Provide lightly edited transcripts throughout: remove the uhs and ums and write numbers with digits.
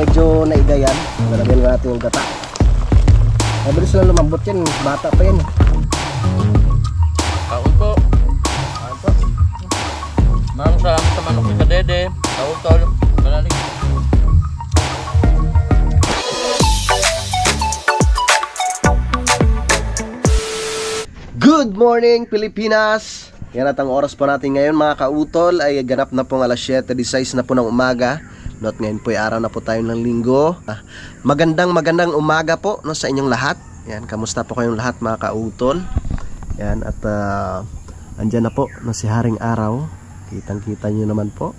medyo naigayan, lalagyan natin yung gata. Mabilis lang lumambot yan, bata pa yan. Kaon po. Kaon po. Maraming salamat sa manok ni Kadede. Kautol. Malalim. Good morning Pilipinas! Yan at ang oras po natin ngayon mga kautol ay ganap na pong alas 7:16 na po ng umaga. Not ngayon po ay araw na po tayo ng linggo. Magandang umaga po no, sa inyong lahat. Yan, kamusta po kayong lahat mga kautol? Yan at andyan na po no, si Haring Araw. Kitang-kita nyo naman po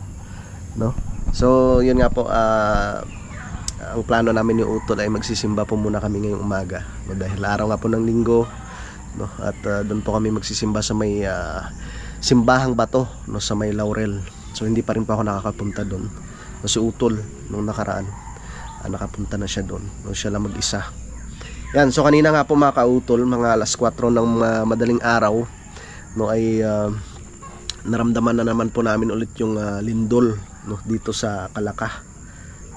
no? So yun nga po, ang plano namin ni Utol ay magsisimba po muna kami ngayong umaga no, dahil araw nga po ng linggo no, at doon po kami magsisimba sa may simbahang bato no, sa may Laurel. So hindi pa rin po ako nakakapunta doon no, si Utol nung nakaraan nakapunta na siya doon no, siya lang mag-isa. Yan, so kanina nga po mga kautol, mga alas 4 ng madaling araw no, ay naramdaman na naman po namin ulit yung lindol no, dito sa Kalaka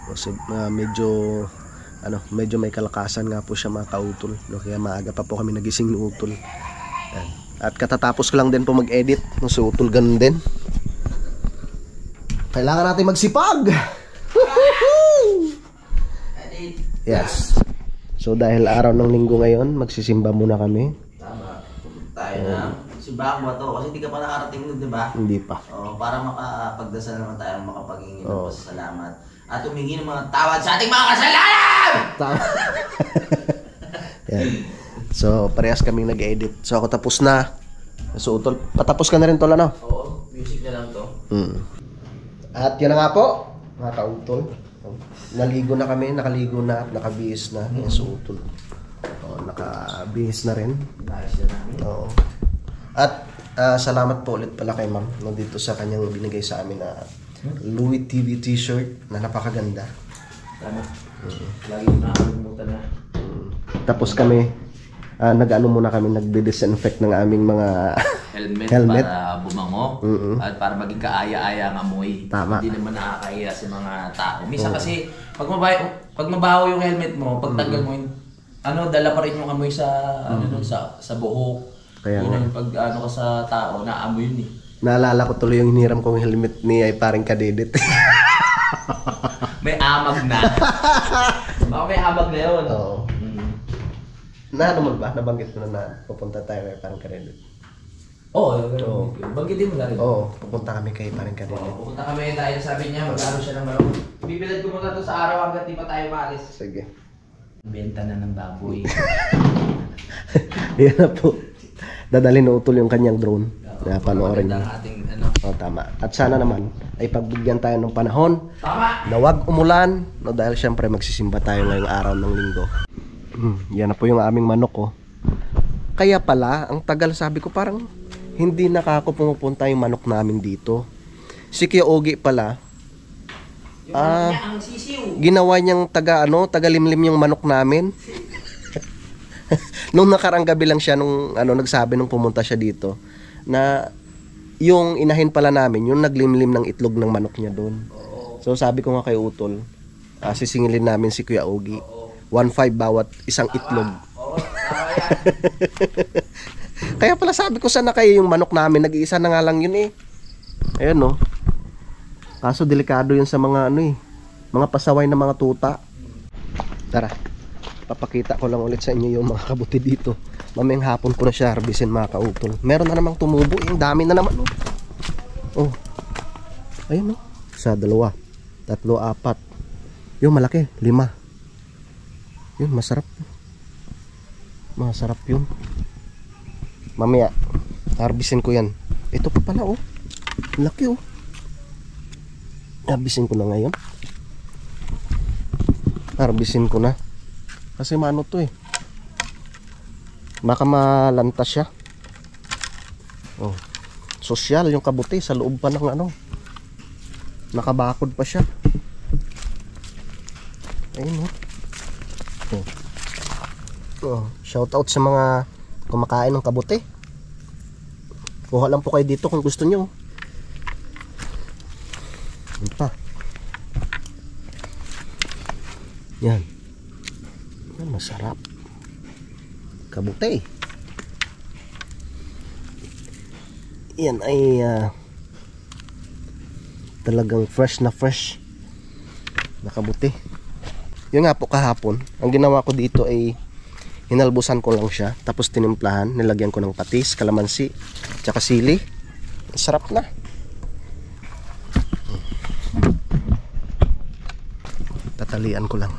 no, so, medyo may kalakasan nga po siya mga kautol no, kaya maaga pa po kami nagising ni Utol. Yan. At katatapos ko lang din po mag-edit no, si Utol ganun din. Kailangan natin magsipag. Yes. So dahil araw ng linggo ngayon, magsisimba muna kami. Tama. Tayo na. Simbahan mo to kasi hindi ka pa nakarating nun, di ba? Hindi pa. Para makapagdasal naman tayo, makapaghingi ng pasasalamat. At humingi ng mga tawad sa ating mga kasalanan! Tama. Yan. So parehas kaming nag-edit. So ako tapos na. So Utol, patapos ka na rin Tol, ano? Oo, music na lang to. At yun na nga po, mga kautol. Naligo na kami, nakaligo na at nakabihis na. Yes, Utol. Nakabihis na rin. Nice na namin. Oo. At salamat po ulit pala kay ma'am no, dito sa kanyang binigay sa amin na Louis TV t-shirt na napakaganda. Tama. Lagi na nakalimutan na. Tapos kami, nag-ano muna kami, nagde-disinfect ng aming mga helmet para bumango at para maging kaaya-aya ang amoy. Tama. Hindi naman nakakahiya sa mga tao. Minsan kasi pag mabaho yung helmet mo, pag tagal mo yun, dala pa rin yung amoy sa sa buhok. Kaya yun pag ka sa tao, naamoy yun eh. Naalala ko tuloy yung hiniram kong helmet ni ay paring Kadedit. May amag na. Baka may amag na yun. Oo. Ano mo ba? Nabanggit mo na pupunta tayo kay parang Kadedit. Oo. Banggitin mo na rin. Oo, pupunta kami kay parang Kadedit. Pupunta kami dahil sabi niya mag-aro siya ng manok. Bibilad ko muna to sa araw hanggang di pa tayo maalis. Sige. Benta na ng baboy. Yan na po. Dadalhin na Utol yung kanyang drone. Na panoorin niya. Tama. At sana naman ay pagbigyan tayo ng panahon. Tama. Na wag umulan. No, dahil syempre magsisimba tayo ngayong araw ng linggo. Yan na po yung aming manok ko. Kaya pala, ang tagal sabi ko parang hindi pumupunta yung manok namin dito. Si Kuya Ogie pala. Ang sisiw. Ginawa niyang taga-limlim yung manok namin. Nung nakarang gabi lang siya nung nagsabi nung pumunta siya dito na yung inahin pala namin yung naglimlim ng itlog ng manok niya doon. So sabi ko nga kay Utol, sisingilin namin si Kuya Ogie. 1.5 bawat isang itlog. Kaya pala sabi ko sana kayo yung manok namin, nag-iisa na nga lang yun eh. Ayun no. Kaso delikado yun sa mga mga pasaway na mga tuta. Tara. Papakita ko lang ulit sa inyo yung mga kabuti dito. Mamayang hapon ko na siya harbisin mga kautol. Meron na namang tumubo. Yung dami na naman. Oh. Ayun no. 1, 2, 3, 4. Yung malaki. 5. Yun masarap. Masarap yun. Mamaya harbisin ko yan. Ito pa pala oh. Laki oh. Harbisin ko na ngayon. Harbisin ko na. Kasi mano to eh. Baka malantas siya. Oh. Sosyal yung kabuti sa loob pa ng nakabakod pa siya. Ayun shout out sa mga kumakain ng kabuti. Kuha lang po kayo dito kung gusto nyo. Yun pa. Yan. Yan, masarap. Kabuti. Yan ay talagang fresh na fresh na kabuti. Yun nga po kahapon, ang ginawa ko dito ay hinalbusan ko lang siya, tapos tinimplahan, nilagyan ko ng patis, kalamansi, tsaka sili. Sarap na. Tatalian ko lang.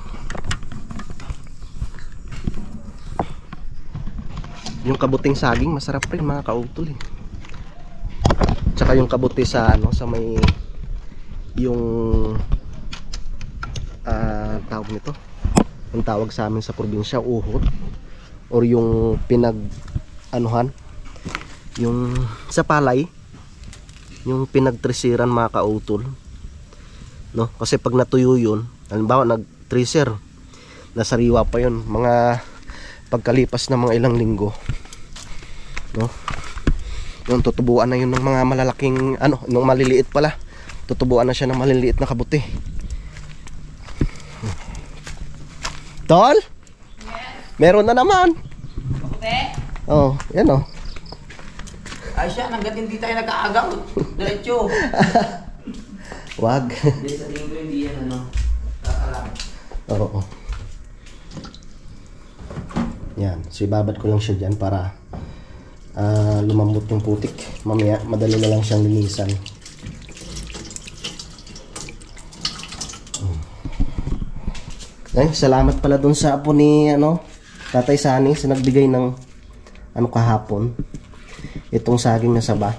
Yung kabuting saging masarap rin mga kautol eh. Tsaka yung kabuti sa ano, sa may yung tawag nito, ang tawag sa amin sa probinsya uhot, or yung pinag anuhan, yung sa palay, yung pinagtresiran mga kautol, no? Kasi pag natuyo yun, halimbawa nagtreser, nasariwa pa yun, mga pagkalipas ng mga ilang linggo, no? Yung tutubuan na yun ng mga malalaking ano, nung maliliit pala, tutubuan na siya ng maliliit na kabuti. Tol? Yes. Meron na naman. Kabuti? Oh, yan oh. Ay siya, hanggat hindi tayo nag-aagaw. Diretso. Wag. Hindi, sa tingin ko hindi yan ano. Kakalam. Oo. Yan. So ibabad ko lang siya dyan para lumambot yung putik. Mamaya, madali na lang siyang linisan. Ay, salamat pala dun sa apo ni ano, Tatay Sani sa nagbigay ng ano kahapon. Itong saging na saba.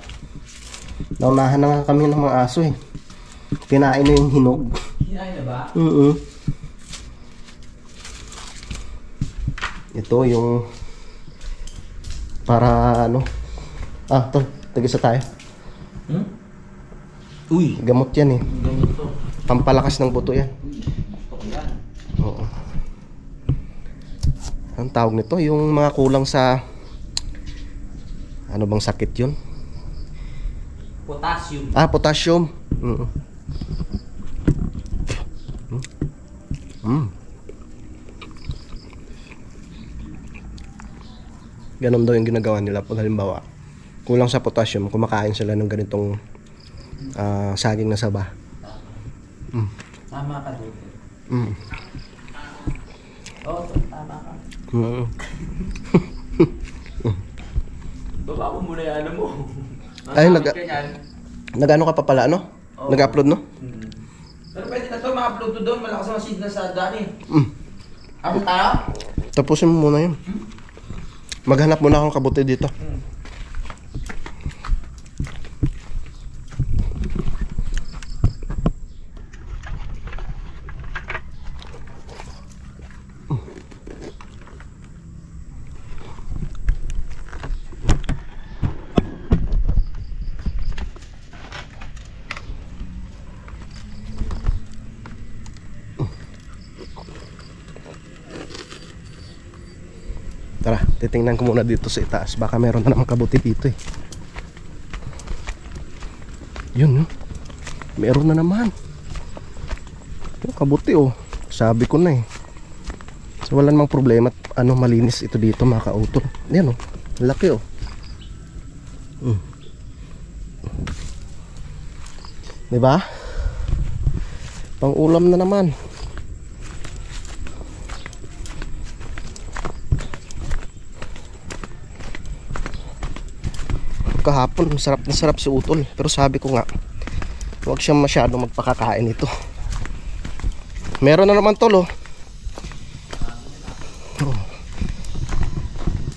Naunahan na nga kami ng mga aso eh. Kinain na yung hinog. Kinain na ba? Ito yung para ano. Tol, tagisa tayo. Uy, Gamot yan eh. gamot to. Pampalakas ng buto yan. Ito yan. Oo. Ang tawag nito, yung mga kulang sa ano bang sakit yun? Potassium. Potassium. Ganon daw yung ginagawa nila pag halimbawa kulang sa potassium, kumakain sila ng ganitong saging na saba. Tama ka dito. Oo, tama ka. Baba mo muna yung ano mo. Ay, nag-ano ka pa pala, ano? Oo. Nag-upload, no? Pero pwede na to, ma-upload to doon. Malakas ang signal sa daan eh. Ako tayo? Tapusin mo muna yun. Maghanap muna akong kabuti dito. Tara, titingnan ko muna dito sa itaas. Baka meron na naman kabuti dito eh. Yun, meron na naman. Yung kabuti oh. Sabi ko na eh. So wala namang problema. Ano, malinis ito dito mga kautol. Yan oh, laki oh. Diba? Pang ulam na naman. Kahapon masarap na sarap si utol, pero sabi ko nga huwag siyang masyadong magpakakain ito. Meron na naman tol oh.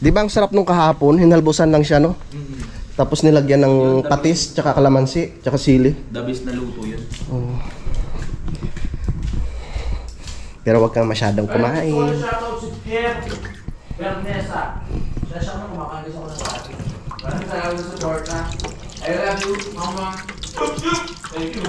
Di ba ang sarap nung kahapon, hinalbusan lang siya no? Tapos nilagyan ng patis, tsaka kalamansi, tsaka sili. Dabis na luto yun. Pero huwag kang masyadong kumain. Shoutout si Pierre Bernesa. Siya na kumakain ako ng pati. Maraming salamat sa support na. I love you, mama. Thank you.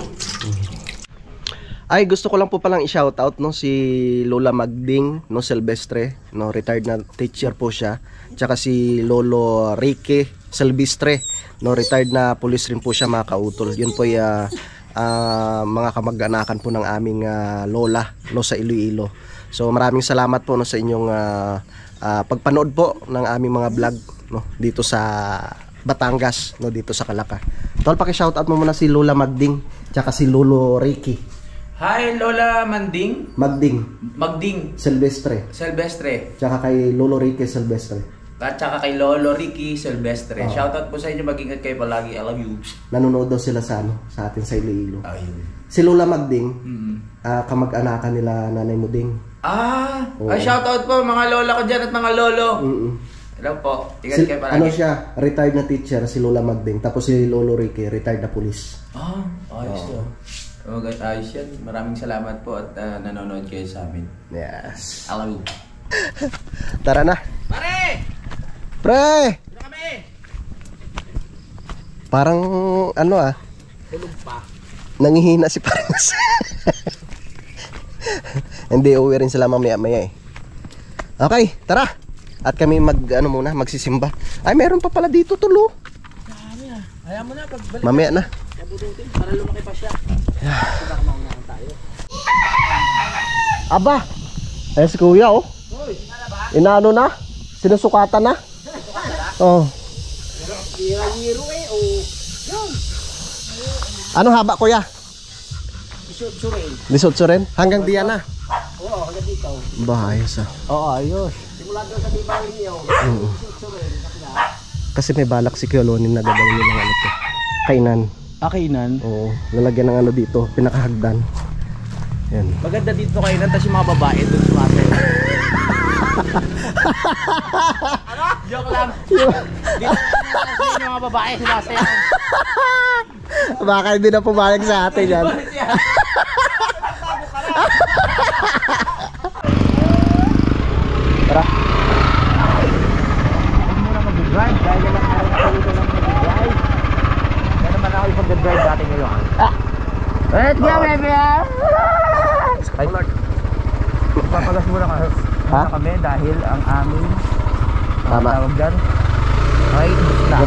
Ay, gusto ko lang po palang i-shoutout no, si Lola Magding no, Silvestre, no, retired na teacher po siya. Tsaka si Lolo Ricky Silvestre, no, retired na police rin po siya mga kautol. Yun po yung mga kamag-anakan po ng aming lola no, sa Iloilo. So maraming salamat po no, sa inyong pagpanood po ng aming mga vlog no, dito sa Batangas, no, dito sa Calapa. Tol, paki-shoutout mo muna si Lola Magding tsaka si Lolo Ricky. Hi Lola Magding Silvestre. Tsaka kay Lolo Ricky Silvestre. At saka kay Lolo Ricky Silvestre. Shoutout po sa inyo, mag-ingat kayo palagi. I love you. Nanonood daw sila sa sa atin sa Iloilo. Ayun. Si Lola Magding, kamag-anakan nila Nanay Muding. Shoutout po mga lola ko dyan at mga lolo. Hello po. Ingat kayo palagi. Ano siya, retired na teacher si Lola Magding. Tapos si Lolo Ricky, retired na police. Ayos to. Ayos yan. Maraming salamat po at nanonood kayo sa amin. Yes. I love you. Tara na. Pare! Pre! Ano kami? Parang ano Tulog pa. nangihina si Parang. Hindi, uwi rin sila mamaya-maya eh. Okay, tara. At kami magsisimba. Ay, meron pa pala dito tulo. Ayaw mo na pagbalik. Mamaya na. Kabudutin para lumaki pa siya. Baka maunahan tayo. Aba. Eh si Kuya oh. Inaano na? Sinusukatan na? Oh. Hiro eh. Ano haba Kuya? Isot Rin? Hanggang diyan na? Oo, hanggang dito. Ba, ayos Oo, ayos. Simula doon sa tibay niyo. Kasi may balak si Kuya Lonin na gagawin nilang ano to. Kainan. Kainan? Oo. Lalagyan ng ano dito. Pinakahagdan. Yan. Maganda dito kainan, tapos yung mga babae doon sumasayaw. Ano? Joke lang. Dito yung mga babae sumasayaw. Baka hindi na pumayag sa atin yan. Tara. Huwag muna mag-drive dahil lang araw na kayo lang mag-drive. Kaya naman ako yung pag-drive dati ngayon. Let's go baby! Ay Lord, papagas muna kami dahil ang aming tawag dyan ay na.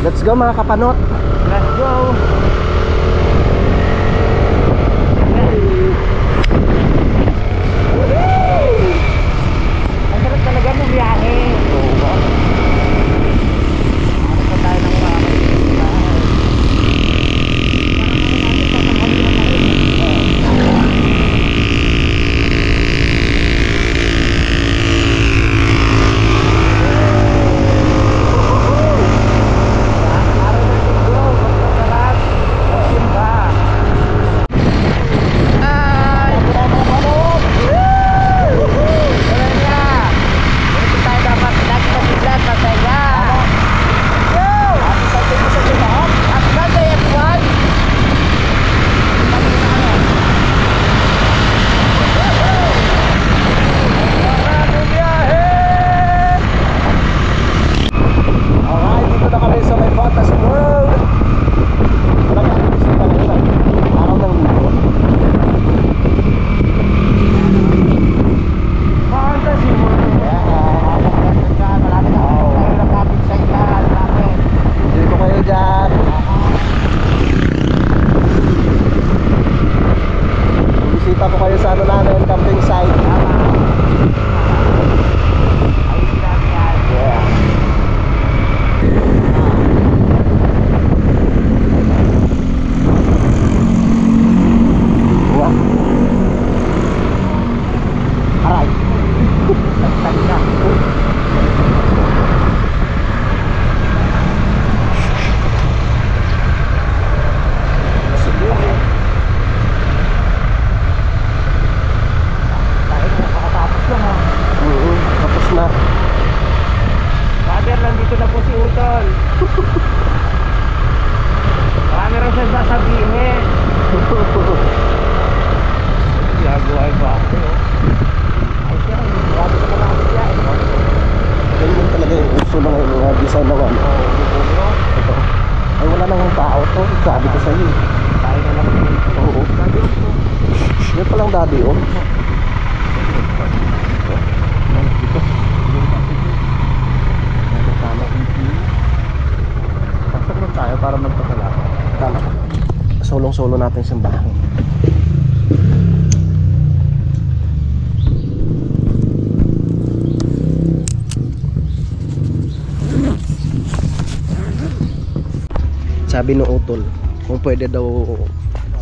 Let's go mga kapanot. Let's go! Ang sarap talaga ng biyahe. Ano pa tayo ng mga daddy oh. Pasok lang tayo para magpasalamat. Tama. Solong-solo natin simbahan. Sabi ng utol, kung pwede daw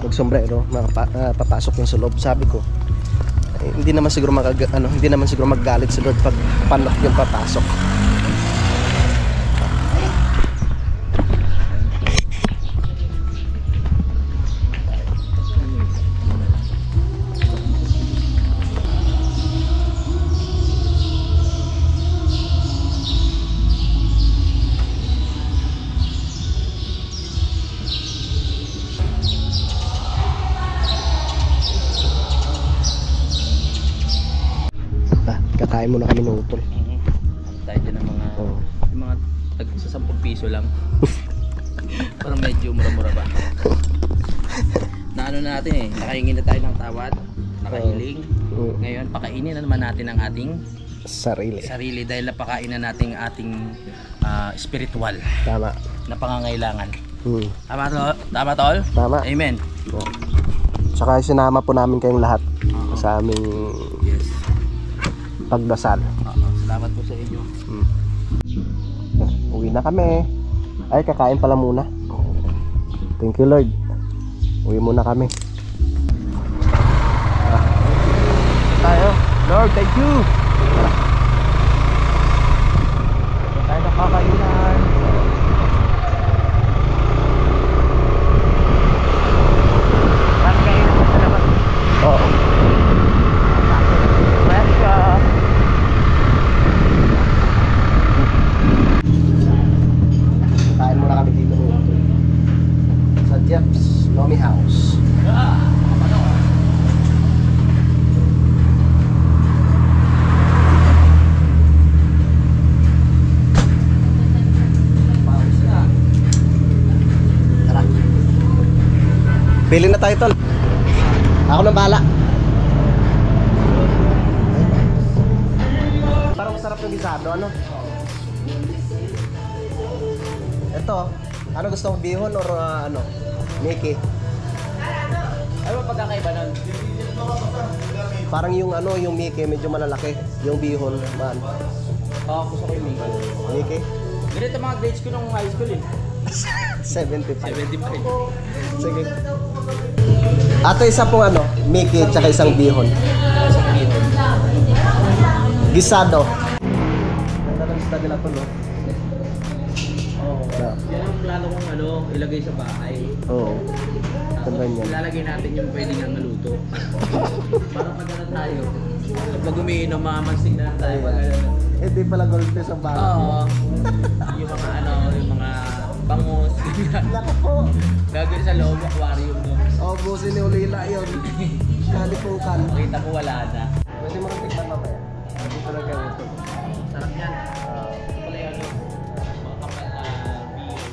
magsombrero, papasok yung sa loob. Sabi ko, hindi naman siguro hindi naman siguro maggalit si Lord pag panok yung papasok. Kakain muna kami ng utol. Tayo dyan ng mga, yung mga tag sa 10 piso lang. Parang medyo mura-mura ba? Na ano natin eh, nakahingi na tayo ng tawad, nakahiling. Ngayon, pakainin na naman natin ang ating sarili dahil napakain na natin ating spiritual. Tama. Na pangangailangan. Tama tol? Tama. Amen. Tsaka sinama po namin kayong lahat sa aming pagdasal. Salamat po sa inyo. Uwi na kami. Ay, kakain pala muna. Thank you Lord. Uwi muna kami. Tayo. Lord, thank you. Tayo na kakainan. Kakainin mo sa labas. Oo. Welcome. Kain muna kami dito sa Jeff's Lomi House. Tara. Pili na tayo tol. Ako nang bahala. Parang masarap yung gisado, ano? Ito, ano gusto mo, bihon or ano? Mickey? Ano ba pagkakaiba nun? Parang yung ano, yung Mickey medyo malalaki. Yung bihon, man. Gusto ko yung Mickey. Mickey? Ganito mga grades ko nung high school eh. 75. 75. Sige. Ato isa pong ano, Mickey tsaka isang bihon. Isang bihon. Gisado. Ganda ng gisado nila to, no? Oo. Yan ang plano kong ano, ilagay sa bahay. Oo. Ganda niyan. Ilalagay natin yung pwede nga maluto. Para pag ano tayo, pag umiinom, mamansig na lang tayo. Eh, di pala gold fish ang bahay. Oo. Yung mga ano, yung mga bangus. Laka po. Gagawin sa loob, aquarium no. Oh, busin ni Ulila yun. Kalipukan. Makita ko wala na. Pwede mo rin tignan mamaya. Dito na kayo ito. Sarap yan. Ito pala yung ano, mga kapal na beer.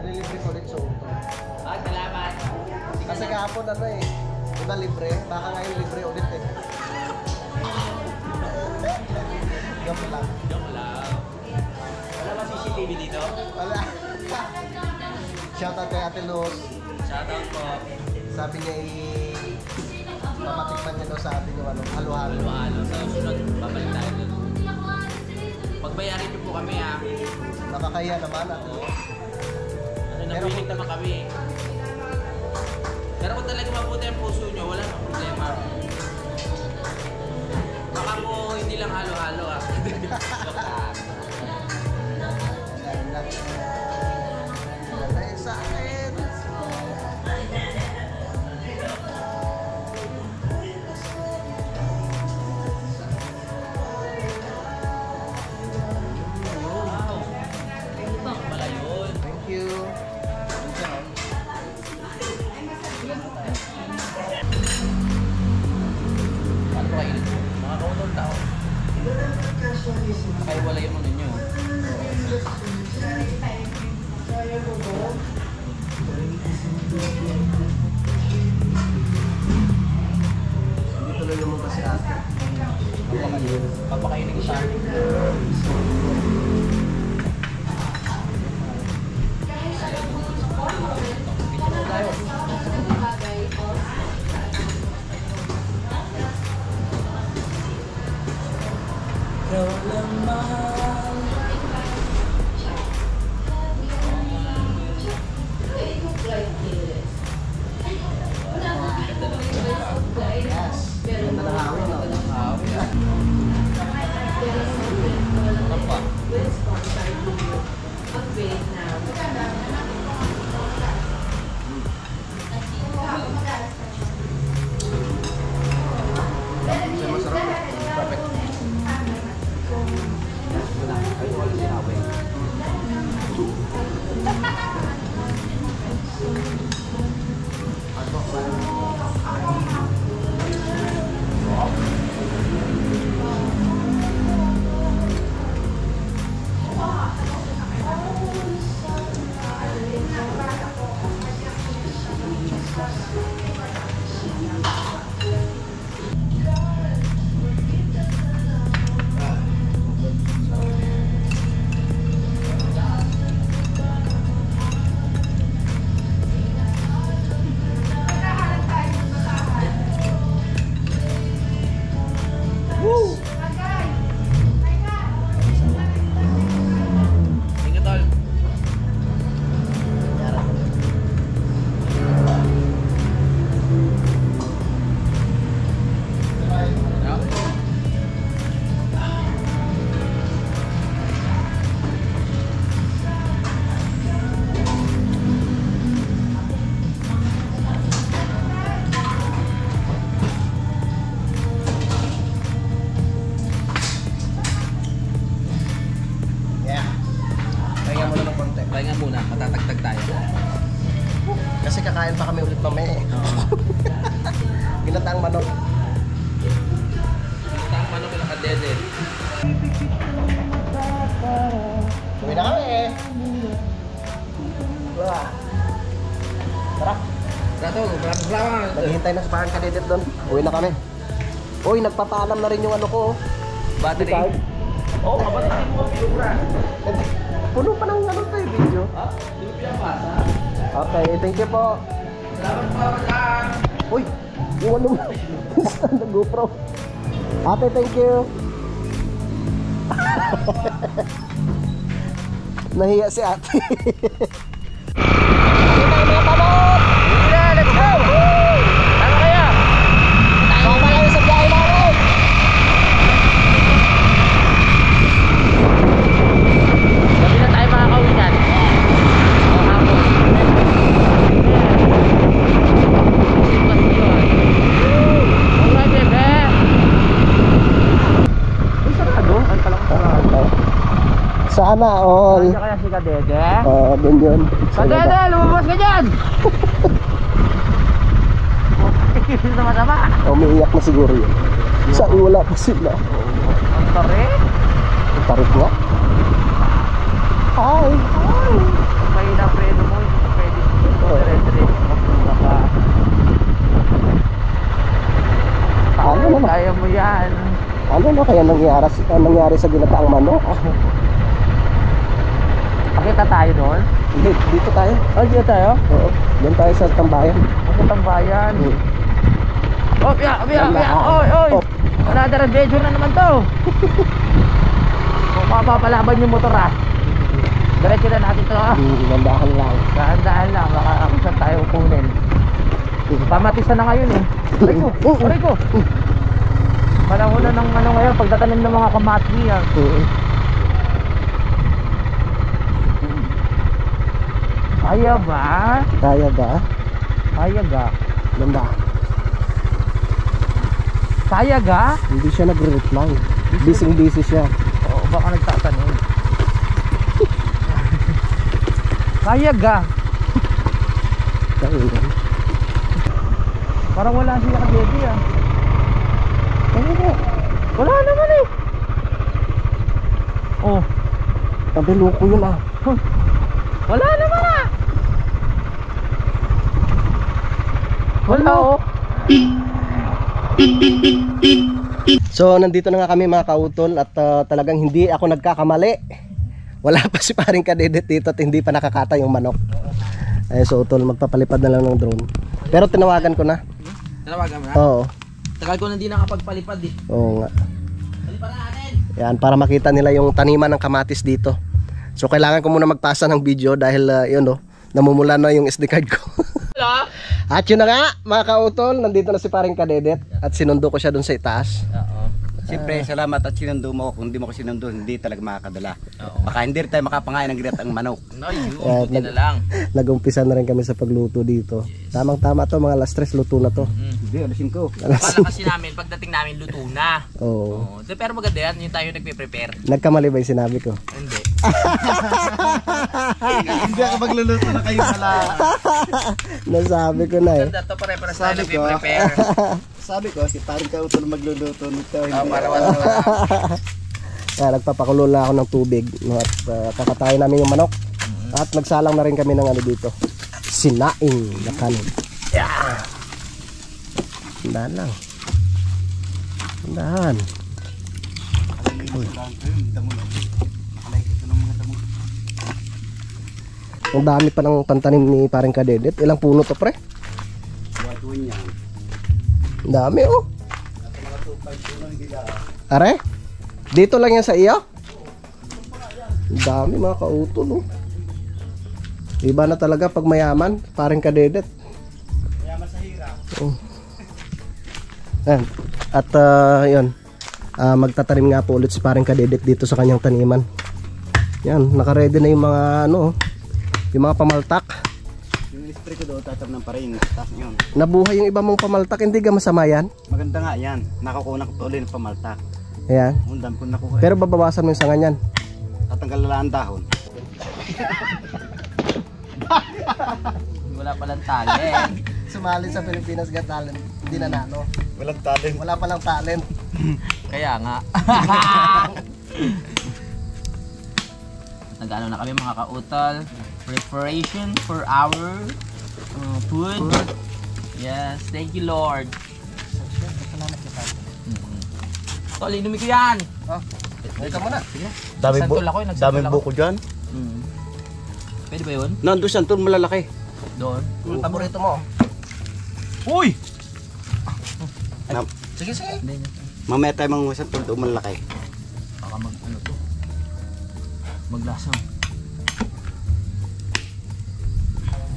Nalilibre ko ulit sa auto. Salamat. Kasi kahapon ano eh. Diba libre? Baka ngayon libre ulit eh. Joke lang. Joke lang. Wala ba CCTV dito? Wala. Shoutout kay Ate Luz. Shoutout po. Sabi niya mamatikman niya daw sa atin yung ano, halo-halo. Halo-halo. Sa sunod, babalik tayo doon. Pagbayarin niyo po kami ha. Nakakaya naman Ate Luz. Ano, napinig naman kami. Pero kung talaga mabuti ang puso niyo, wala nang problema. Baka po hindi lang halo-halo ha. Sa akin. Wow. Wala yun. Thank you. Ano ba kainin? Mga kaunong tao. Kaya wala yung ano nyo. Hindi tuloy naman kasi ate. Papakainin ko sa akin. Hintay na sa parang kadedit doon. Uwi na kami. Uy, nagpapaalam na rin yung ano ko. Battery? Oo, kapatid mo ang pilura. Puno pa ng ano tayo video. Ha? Pilipia pasa. Okay, thank you po. Salamat po pagkaan. Uy, yung ano mo. Stand the GoPro. Ate, thank you. Nahiya si ate. Let's go! Tama kaya? Sama kayo sa biyahe namin. Gabi na tayo makakawinan. O hapon. Alright, bebe. Ay, sarado? Ay, palang sarado. Sana all. Kaya kaya si Kadede? Dun yun. Kadede, lumabas ka dyan! Hindi na masama. Umiiyak na siguro yun. Sa wala pa sila. Ang tari. Ang tarik nga. Hi. May na predo mo, hindi ko pwede dito. Dire-dire. Baka. Ano naman? Kaya mo yan. Ano na kaya nangyari sa ginataang manok? Pakita tayo doon. Hindi, dito tayo. Oh, dito tayo? Oo. Doon tayo sa tambayan. Sa tambayan. Oh, biya. Oy. Another adventure na naman to. Kung mapapalaban yung motor ha. Diretso na natin to ha. Gandahan lang. Dahan-dahan lang. Baka kung saan tayo kunin. Pamatisan na ngayon eh. Aray ko. Panahon na ng ano ngayon. Pagtatanim ng mga kamatwi ha. Kaya ba? Kaya ba? Kaya ga? Ganda. Kaya ga? Hindi siya nagre-reply. Busy siya. Oo, baka nagtatanong. Kaya ga? Kaya ba? Parang wala siya ka-baby ah. Kaya ba? Wala naman eh. Oh, Sabi loko yun ah. wala naman ah. Wala oh. So nandito na nga kami mga kautol at talagang hindi ako nagkakamali. Wala pa si paring Kadedit dito at hindi pa nakakata yung manok. So utol, magpapalipad na lang ng drone. Pero tinawagan ko na. Tinawagan mo na? Oo. Tagal ko na hindi nakapagpalipad eh. Oo nga. Palipad na natin. Yan, para makita nila yung taniman ng kamatis dito. So kailangan ko muna magpasa ng video dahil yun oh, namumula na yung SD card ko. Hello? At yun na nga mga kautol, nandito na si paring Kadedit at sinundo ko siya dun sa itaas. Oo. Siyempre, salamat at sinundo mo. Kung hindi mo ko sinundo, hindi talaga makakadala. Oo. Baka hindi rin tayo makapangain ng ginataang manok. No, yun. Hindi na lang. Nag-umpisa na rin kami sa pagluto dito. Tamang-tama to, mga alas 3 luto na to. Hindi, alasin ko. Kala kasi namin, pagdating namin, luto na. Oo. Pero maganda yan, yung tayo nagpe-prepare. Nagkamali ba yung sinabi ko? Hindi. Hindi ako magluluto na kayo pala. Nasabi ko na eh. Ganda to, pare-pare tayo Sabi ko. nagpe-prepare. Sabi ko, si paring kautol magluluto nito. Para wala. Kaya nagpapakulo na ako ng tubig no, at kakatayin namin yung manok. At nagsalang na rin kami ng ano dito, sinaing na kanin. Yeah. Tandaan lang. Tandaan. Ang dami pa ng pantanim ni paring Kadedit. Ilang puno to pre? Ang dami oh. Are? Dito lang yan sa iyo? Ang dami mga kautol oh. Iba na talaga pag mayaman, paring Kadedit. Mayaman sa hirap. Oh. At yun, magtatanim nga po ulit si paring Kadedit dito sa kanyang taniman. Yan, nakaredy na yung mga ano, yung mga pamaltak. Yung spray ko doon, tatam ng paring. Tapos yun. Nabuhay yung iba mong pamaltak, hindi ka masama yan. Maganda nga yan. Nakakuha ko ulit ng pamaltak. Ayan. Undan ko nakuha. Pero babawasan mo yung sanga niyan. Tatanggal na lang ang dahon. Wala palang talent. Sumali sa Pilipinas Got Talent, hindi nanalo. Walang talent. Wala palang talent. Kaya nga. Nag-ano na kami mga kautol. Preparation for our food. Yes, thank you Lord. Salamat kita. Tol, inumin ko yan. Oh, ikaw muna. Sige. Daming Nagsantol ako, nagsantol daming ako. buko dyan. Pwede ba yun? Nandun santol malalaki. Doon. Yung paborito mo. Uy! Sige, sige. Hindi niya. Mamaya tayo mga santol doon malalaki. Baka ano to. Maglasang.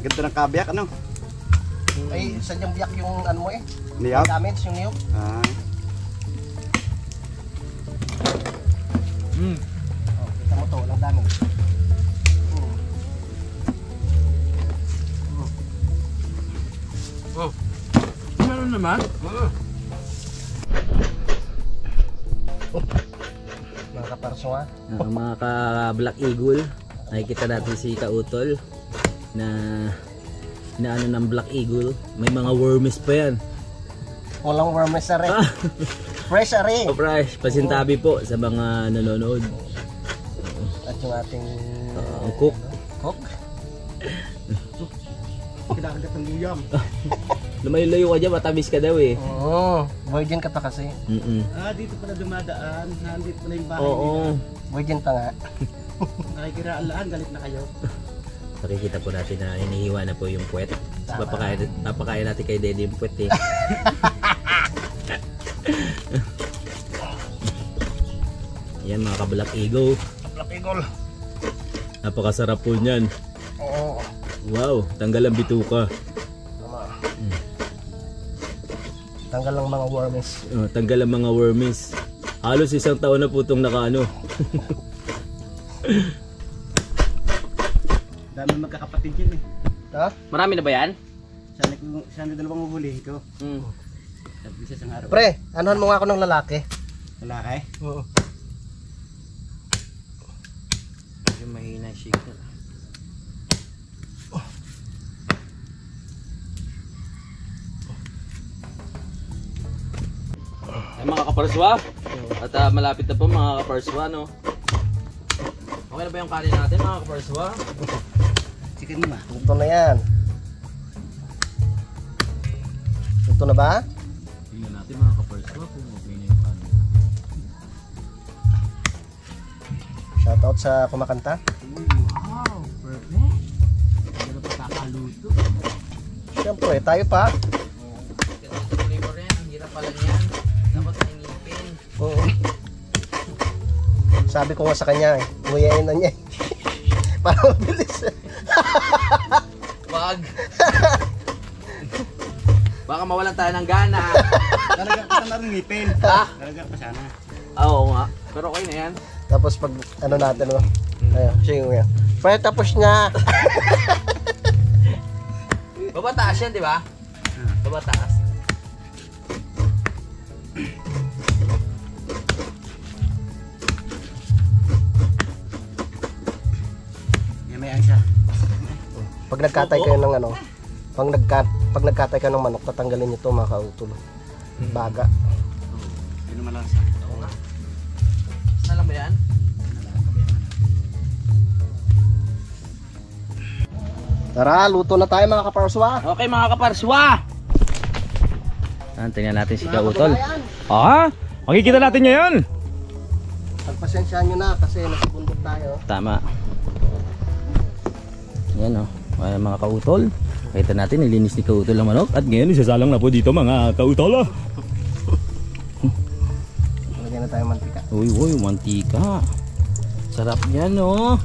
Ganda ng kabiyak, ano? Ay, sadyang biyak yung ano mo eh. Niyap? Damage yung niyog. Ah. Oh, kita mo to, walang damage. Meron naman? Mga kaparso ha. Mga ka-Black Eagle, nakikita natin si Kautol na inaano ng Black Eagle. May mga wormies pa yan. Walang wormes na rin. Fresh na rin. Fresh, pasintabi po sa mga nanonood. At yung ating Cook. cook. Kinakagat ng luyam. Lumayo-layo ka dyan, matamis ka daw eh. Oo, virgin ka pa kasi. Ah, dito pala dumadaan. Nandito pala yung bahay. Oo. Virgin pa nga. Nakikiraan, galit na kayo. Nakikita po natin na inihiwa na po yung puwet. Papakain natin kay Daddy yung puwet eh. Yan mga ka-Black Eagle. Black Eagle. Napakasarap po niyan. Oo. Wow, tanggal ang bituka. Tanggal lang mga wormes. Tanggal ang mga wormies. Halos isang taon na po itong nakaano. Dami magkakapatid yun eh. Ha? Marami na ba yan? Sana dalawang uhulihin ko. Sabi sa isang araw. Pre, anuhan mo nga ako ng lalaki. Lalaki? Oo. Yung mahina shake na. Ay mga kaparswa. At malapit na po mga kaparswa, no. Okay na ba yung kanin natin mga kaparswa? Chicken ma. Ito na yan. Ito na ba? Tingnan natin mga kaparswa kung okay na yung kanin. Shoutout sa kumakanta. Wow, perfect. Hindi na pagkakaluto. Siyempre, tayo pa. Ganito sa flavor yan, ang hirap pala niyan. Dapat nangipin. Oo. Sabi ko nga sa kanya eh, nguyain na niya eh. Para mabilis. Wag. Baka mawalan tayo ng gana. Talaga pa sana rin ngipin. Ha? Talaga pa sana. Oo nga. Pero okay na yan. Tapos pag ano natin, no? Ayun, siya yung nguya. Pero tapos na. Babataas yan, di ba? Babataas. Yan may siya. Pag nagkatay kayo ng ano, pag nagkatay kayo ng manok, tatanggalin niyo to mga kautol. Baga. Yun naman lang siya. Oo nga. Saan lang ba yan? Tara, luto na tayo mga kaparswa. Okay mga kaparswa. Tingnan natin si Kautol. Makikita natin ngayon. Pagpasensyaan nyo na kasi nasa bundok tayo. Tama. Yan o. Mga Kautol. Kita natin, nilinis ni Kautol ang manok. At ngayon, isasalang na po dito mga kautol. Lagyan na tayo mantika. Uy, mantika. Sarap yan o.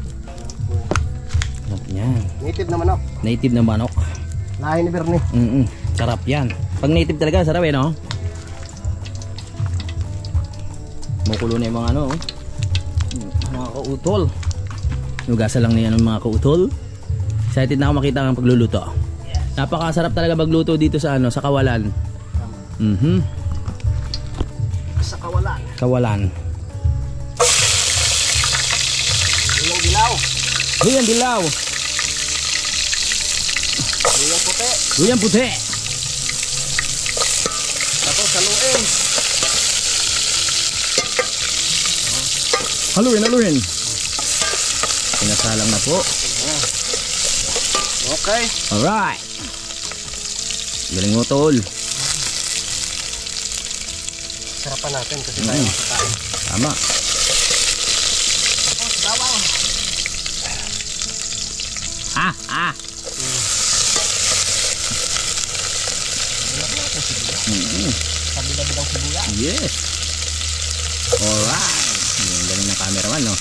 Sarap yan. Native na manok. Native na manok. Lahi ni Bernie. Sarap yan. Pag native talaga, sarap eh no? Mukulo na yung mga ano. Mga kautol. Nugasan lang na yan ng mga kautol. Excited na ako makita ang pagluluto. Napakasarap talaga magluto dito sa ano, sa Kawalan. Sa kawalan. Kawalan. Yung dilaw. Luyang dilaw. Yung puti. Luyang puti. Tapos haluin. Haluin. Pinasalang na po. Okay. Alright. Galing mo, tol. Sarapan natin kasi tayo makakain. Tama. Sabi-sabi daw sibuyas. Yes. Alright. Ang galing ng cameraman, no?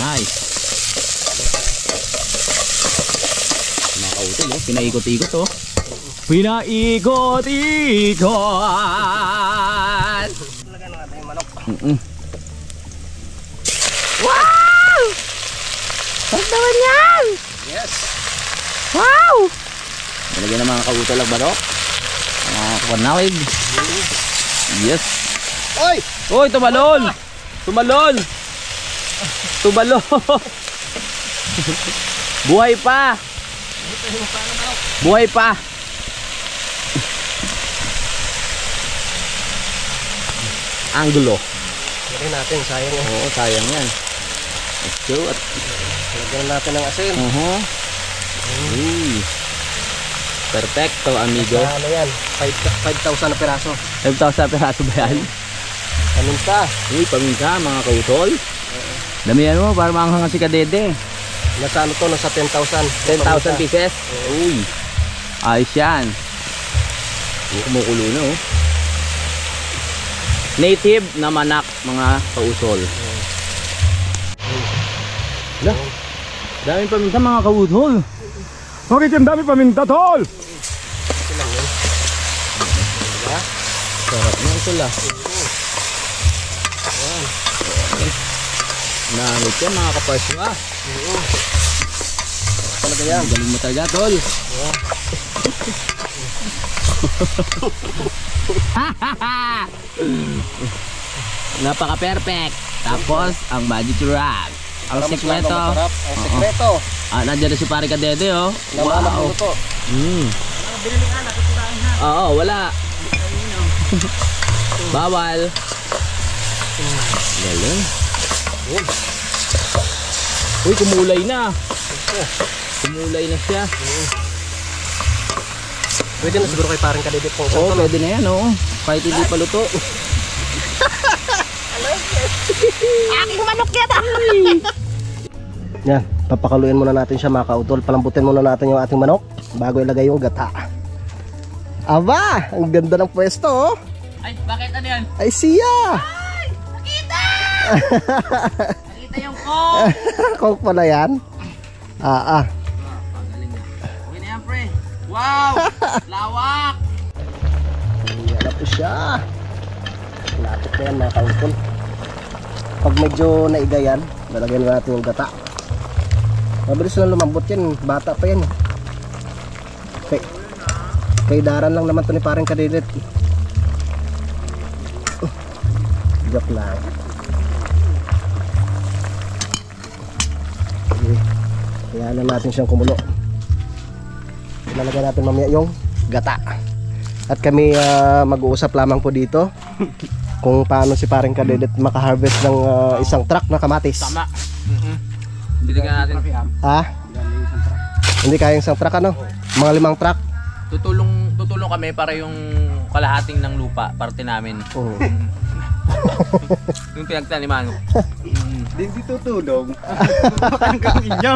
Nice. Mga kautol, oh. Pinaikot-ikot, oh. Pinaikot-ikot. Lagyan natin yung manok. Wow! Sarap naman yan! Yes. Wow! Nalagyan ng mga kautol ang barok. Mga kapanawig. Yes. Oy! Uy, tumalon! Tumalon! Tumalon! Buhay pa! Buhay pa! Angulo. Lagyan natin, sayang yan. Oo, sayang yan. Let's go. At Lagyan natin ng asin. Uy. Perfecto, amigo. Ano yan? 5,000 na piraso. 5,000 peraso ba yan? Paminta. Uy, paminta mga kautol. Damihan mo para maanghangan si Kadede. Nasa ano to? Nasa 10,000. 10,000 pieces. Uy. Ayos yan. Kumukulo na, oh. Native na manak mga kautol. Hala. Daming paminta mga kautol. Bakit yung dami paminta, tol? Sarap na ito lah. Namit yan mga kaparso, ah. Talaga yan. Galing mo talaga, tol. Napaka-perfect. Tapos, ang magic rock. Ang Para mas sekreto. lalo masarap. Ang sekreto. Nandiyan na si pare Kadede, oh. Namanap Wow. mo to. Oo, wala. Bawal. Galing. Uy, kumulay na. Kumulay na siya. Pwede na siguro kay parang Kadede po. Oo, pwede na yan, oo. Kahit hindi pa luto. Yan, papakaluin muna natin siya mga kautol. Palambutin muna natin yung ating manok bago ilagay yung gata. Aba, ang ganda ng pwesto, oh. Ay, bakit ano yan? Ay siya. Nakita yung ko. Kung pala yan. Pagaling na. Okay na yan, pre. Wow! Lawak! Yan na po siya. Lapit na yan mga kautol. Pag medyo naigayan, lalagyan natin yung gata. Mabilis lang lumambot yan. Bata pa yan. Kay daran lang naman to ni parang Kadede. Joke lang. Kaya na natin siyang kumulo. Ilalagay natin mamaya yung gata. At kami mag-uusap lamang po dito kung paano si parang Kadede makaharvest ng isang truck na kamatis. Tama. Bibigyan natin. Ha? Hindi kaya isang truck ano? Mga 5 truck? Tutulong kami para yung kalahating ng lupa, parte namin. Oo. Yung pinagtaniman. Din si tutulong. Hanggang inyo.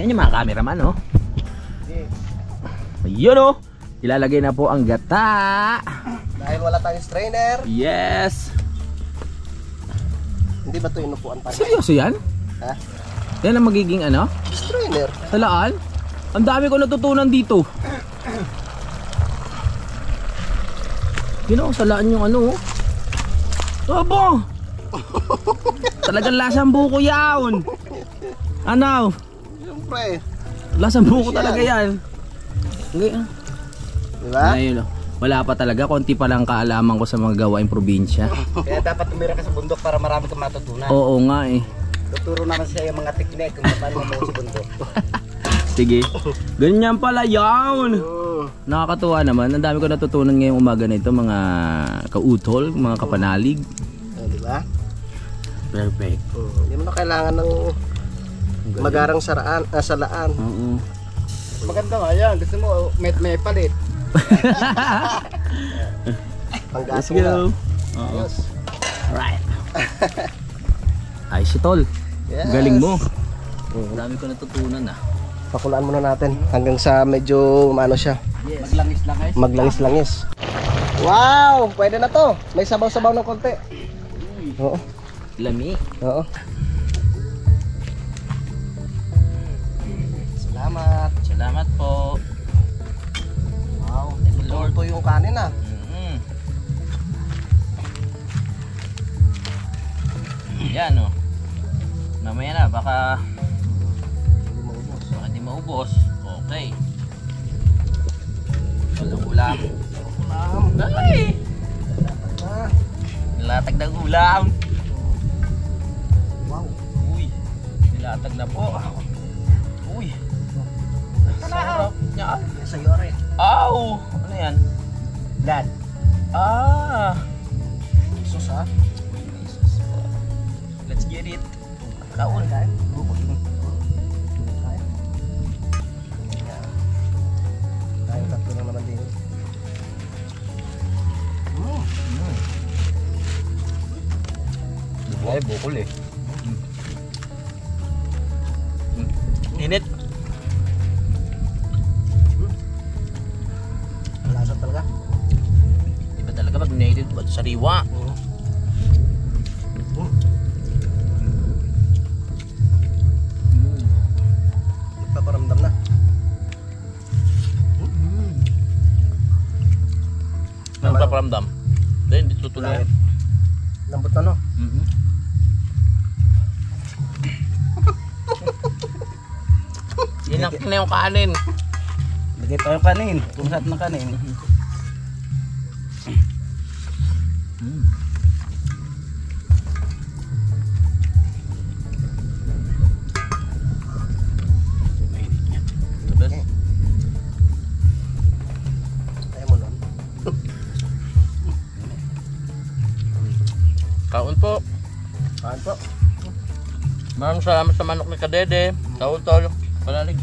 Yan yung mga cameraman, oh. Ayun, oh. Ilalagay na po ang gata. Dahil wala tayong strainer, Yes. hindi ba ito inupuan pa? Seryoso yan? Ha? Yan ang magiging ano? Strainer. Salaan? Ang dami ko natutunan dito. Yun, oh, salaan yung ano, oh. Aba! Talagang lasang buko yaon. Ano? Siyempre. Lasang buko talaga yan. Diba? Ayun, oh. Wala pa talaga, konti pa lang kaalaman ko sa mga gawaing probinsya. Kaya dapat tumira ka sa bundok para marami kang matutunan. Oo nga eh. Tuturo naman siya yung mga teknik kung paano mo sa bundok. Sige. Ganyan pala yawn. Nakakatuwa naman. Ang dami ko natutunan ngayong umaga na ito, mga kautol, mga kapanalig. Diba? Perfect. Hindi mo na kailangan ng magarang salaan. Maganda nga yan. Gusto mo, may palit. Panggatong na. Oo. Right. Ay, si Tol. Yes. Galing mo. Dami ko natutunan ah. Pakulaan muna natin hanggang sa medyo ano siya. Yes. Maglangis-langis. Maglangis-langis. Wow! Pwede na to. May sabaw-sabaw ng konti. Oo. Lami. Oo. Salamat. Salamat po. Wow. Luto yung kanin ah. Yan o. Mamaya na, baka di maubos. Okay. Walang ulam. Ay! Nilatag ng ulam. Wow. Uy. Nilatag na po. Uy. Sarap niya. Sa'yo rin. Aw! Ano yan? Dad. Ah! Sus ha. Let's get it. Kaon. Tayo tatlo lang naman din. Ay, bukol eh. Init. Lasa talaga. Iba talaga pag native at sariwa. Paparamdam na. Ano ka paramdam? Then, hindi tutuloy. Lambot na no? Inak na yung kanin. Lagay pa yung kanin. Pumasat ng kanin. Tapos, Tayo mo nun. kaon po. Kain po. Maraming salamat sa manok ni Kadede. Kaon tol. Palalig.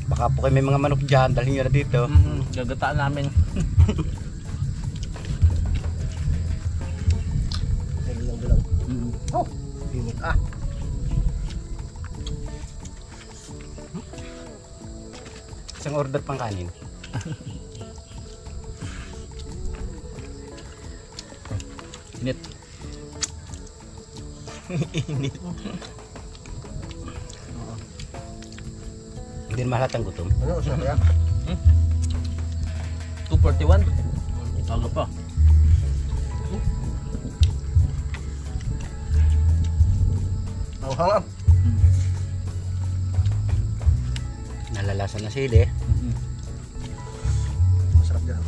Baka po kayo may mga manok dyan. Dalhin nyo na dito. Gagataan namin. Bilang-bilang. Oh, init ah. Isang order pang kanin. Init. Init. Hindi na mahalatang gutom. Ano, siya kaya? 241. Aga pa. Ang hangap. Nalalasan na sili. Masarap yan.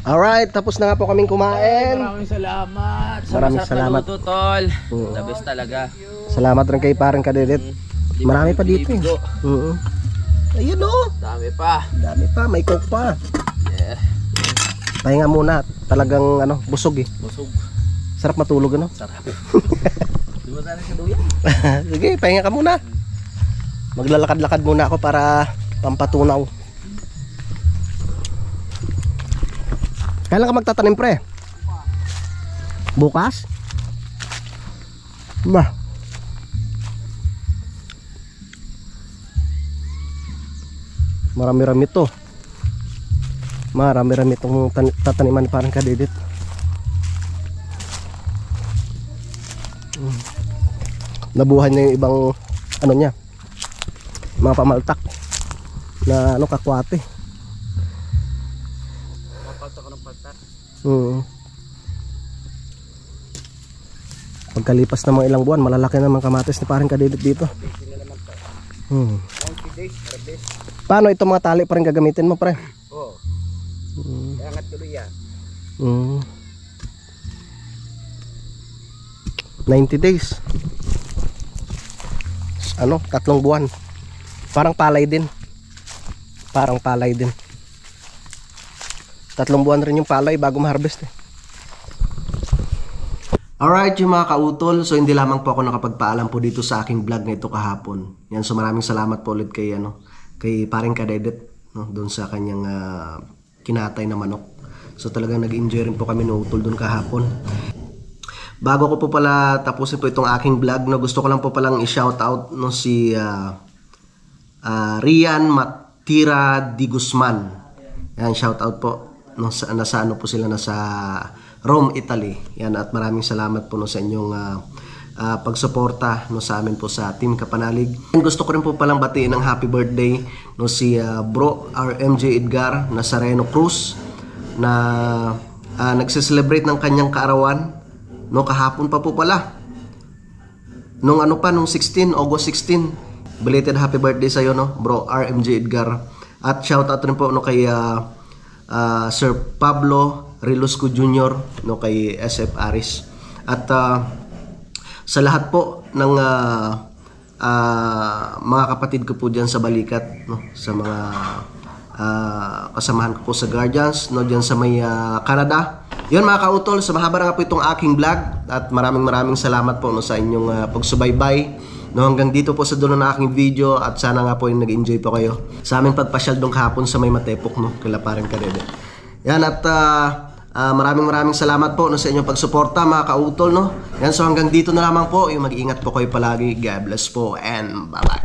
Alright, tapos na nga po kaming kumain. Maraming salamat. Maraming Masarap salamat. na luto, tol. Oo. The best talaga. Salamat rin kay parang Kadedit. Marami pa dito eh. Bibigo. Ayun oh. Dami pa. Dami pa, may coke pa. Yeah. Pahinga muna. Talagang ano, busog eh. Busog. Sarap matulog ano. Sarap. Di ba tayo sa duyan? Sige, pahinga ka muna. Maglalakad-lakad muna ako para pampatunaw. Kailan ka magtatanim pre? Bukas? Ba? Marami-rami to. Marami-rami itong tataniman parang Kadedit. Nabuhay na yung ibang ano niya, mga pamaltak na ano, kakwate. Papalta ko ng paltak. Pagkalipas ng mga ilang buwan, malalaki naman kamatis ni parang Kadedit dito. 90 days, harvest. Paano itong mga tali pa rin gagamitin mo pre? Oo. Kaya nga tuloy yan. 90 days. Ano, 3 buwan. Parang palay din. Parang palay din. 3 buwan rin yung palay bago ma-harvest eh. Alright yung mga kautol, so hindi lamang po ako nakapagpaalam po dito sa aking vlog na ito kahapon. Yan, so maraming salamat po ulit kay paring Kadedet, no, doon sa kanyang kinatay na manok. So talagang nag-enjoy rin po kami ng utol doon kahapon. Bago ko po pala tapusin po itong aking vlog, no, gusto ko lang po palang i-shoutout no, si Rian Matira Di Guzman. Yan, shoutout po. No, nasa ano po sila, nasa Rome, Italy. Yan, at maraming salamat po no, sa inyong pagsuporta no, sa amin po sa Team Kapanalig. And gusto ko rin po palang batiin ng happy birthday no, si Bro RMJ Edgar Nazareno Cruz na nagse-celebrate ng kanyang kaarawan no, kahapon pa po pala. Nung nung 16, August 16. Belated happy birthday sa iyo no, Bro RMJ Edgar. At shoutout rin po no, kay Sir Pablo Rilusco Jr. no, kay SF Aris. At sa lahat po ng mga kapatid ko po diyan sa Balikat no, sa mga kasamahan ko po sa Guardians no, diyan sa may Canada. Yun mga kautol, sa mahaba na nga po itong aking vlog at maraming salamat po no, sa inyong pagsubaybay no, hanggang dito po sa dulo ng aking video at sana nga po yung nag-enjoy po kayo sa aming pagpasyal doon kahapon sa may Matepok no, kila paring Kadede. Yan, at maraming salamat po no, sa inyong pagsuporta mga kautol no. Yan, so hanggang dito na lamang po, yung mag-iingat po kayo palagi. God bless po and bye bye.